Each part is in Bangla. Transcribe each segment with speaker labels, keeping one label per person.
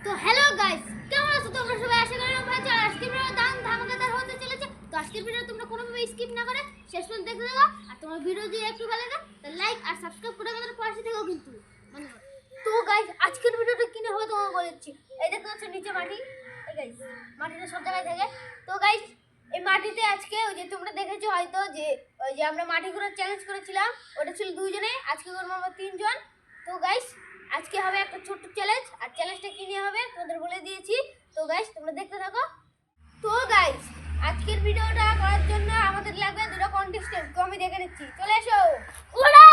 Speaker 1: তো হ্যালো গাইস, কেমন আছো তোমরা সবাই? আশা করি তোমরা ভালো আছো। আজকের ভিডিও দাম ধামাকাদার হতে চলেছে। তো আজকের ভিডিও তোমরা কোনোভাবে স্কিপ না করে শেষ পর্যন্ত দেখতে থাকো। আর তোমার ভিডিও যদি একটু ভালো লাগে তো লাইক আর সাবস্ক্রাইব করে আমাদের পাশে থেকো কিন্তু। মানে তো গাইস, আজকের ভিডিওটা কিনে হবে তোমাকে বলেছি। এই দেখতে পাচ্ছ নিচে মাটি। এই গাইস, মাটিটা সব জায়গায় থাকে। তো গাইস, এই মাটিতে আজকে ওই যে তোমরা দেখেছো হয়তো যে ওই যে আমরা মাটি ঘোরার চ্যালেঞ্জ করেছিলাম, ওটা ছিল দুইজনে, আজকে করবো আমরা তিনজন। তো গাইস, আজকে হবে একটা ছোট্ট চ্যালেঞ্জ, আর চ্যালেঞ্জটা কি নিয়ে হবে তোমাদের বলে দিয়েছি। তো গাইস, তোমরা দেখতে থাকো। তো গাইস, আজকের ভিডিওটা করার জন্য আমাদের লাগবে দুটো কন্টেস্টেন্ট। তো আমি দেখে নিচ্ছি, চলে এসো। ওরা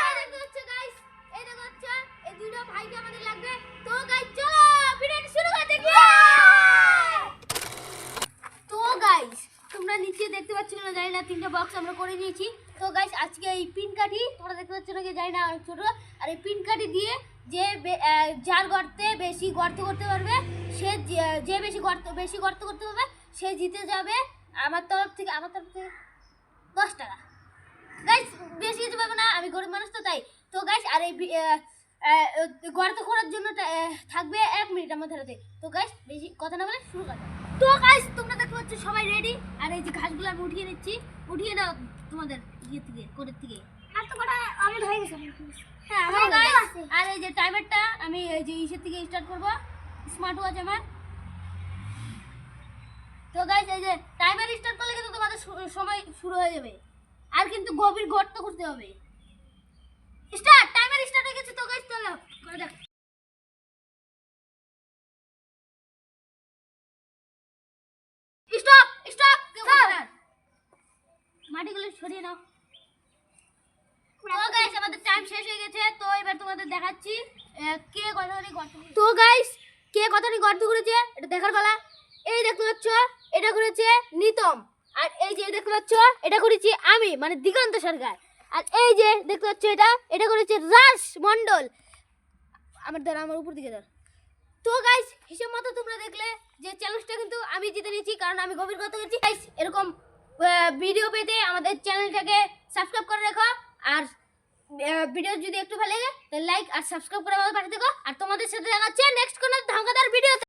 Speaker 1: এই দেখতে হচ্ছে গাইস, এই দেখতে হচ্ছে এই দুটো ভাইকে আমাদের লাগবে। তো গাইস চলো ভিডিওটা শুরু করে দেখি। তো গাইস, তোমরা নিচে দেখতে পাচ্ছ না জানি না, তিনটা বক্স আমরা করে নিয়েছি। তো গাইস, আজকে এই পিন কাঠি তোমরা দেখতে পাচ্ছ না কি জানি না, অনেক ছোট। আর এই পিন কাঠি দিয়ে যে যার গর্তে বেশি গর্ত করতে পারবে, সে যে বেশি গর্ত করতে পারবে সে জিতে যাবে। আমার তরফ থেকে 10 টাকা। গাইস, বেশি কিছু পাবে না, আমি গরিব মানুষ তো তাই। তো গাইস, আর এই গর্ত করার জন্য থাকবে 1 মিনিট আমাদের হাতে। তো গাইস, বেশি কথা না বলে শুরু করা যাক। তো গাইস, তোমরা দেখতে পাচ্ছ সবাই রেডি। আর এই যে ঘাসগুলো আমি উঠিয়ে নিচ্ছি, উঠিয়ে নাও তোমাদের কোরের থেকে। আর তো কটা আমি হয়ে গেছে। হ্যাঁ, আমার গাইস। আর এই যে টাইমারটা আমি এই যে ইসের থেকে স্টার্ট করব, স্মার্ট ওয়াচ আমার। তো গাইস, এই যে টাইমার স্টার্ট করলে কিন্তু তোমাদের সময় শুরু হয়ে যাবে। আর কিন্তু গভীর গর্ত করতে হবে। স্টার্ট, টাইমার স্টার্ট হয়ে গেছে। তো গাইস চলো করে দেখ। স্টপ স্টপ, মাটিগুলো সরিয়ে নাও। তো গাইস, আমাদের টাইম শেষ হয়ে গেছে। তো এবার তোমাদের দেখাচ্ছি কে কতখানি গর্ত। তো গাইস, কে কতখানি গর্ত করেছে এটা দেখার পালা। এই দেখতে পাচ্ছ, এটা করেছে নিতম। আর এই যে দেখতে পাচ্ছ, এটা করেছি আমি, মানে দিগন্ত সরকার। আর এই যে দেখতে পাচ্ছ, এটা করেছে রাজ মণ্ডল। আমার উপর দিকে ধর। তো গাইস, হিসেব মতো তোমরা দেখলে যে চ্যালেঞ্জটা কিন্তু আমি জিতে নিয়েছি, কারণ আমি গভীর গর্ত করেছি। গাইস, এরকম ভিডিও পেতে আমাদের চ্যানেলটাকে সাবস্ক্রাইব করে রাখো। আর ভিডিও যদি একটু ভালো লাগে তাহলে লাইক আর সাবস্ক্রাইব করে আমাদের পাশে থেকো। আর তোমাদের সাথে দেখা হচ্ছে নেক্সট কোনো ধামাকাদার ভিডিও।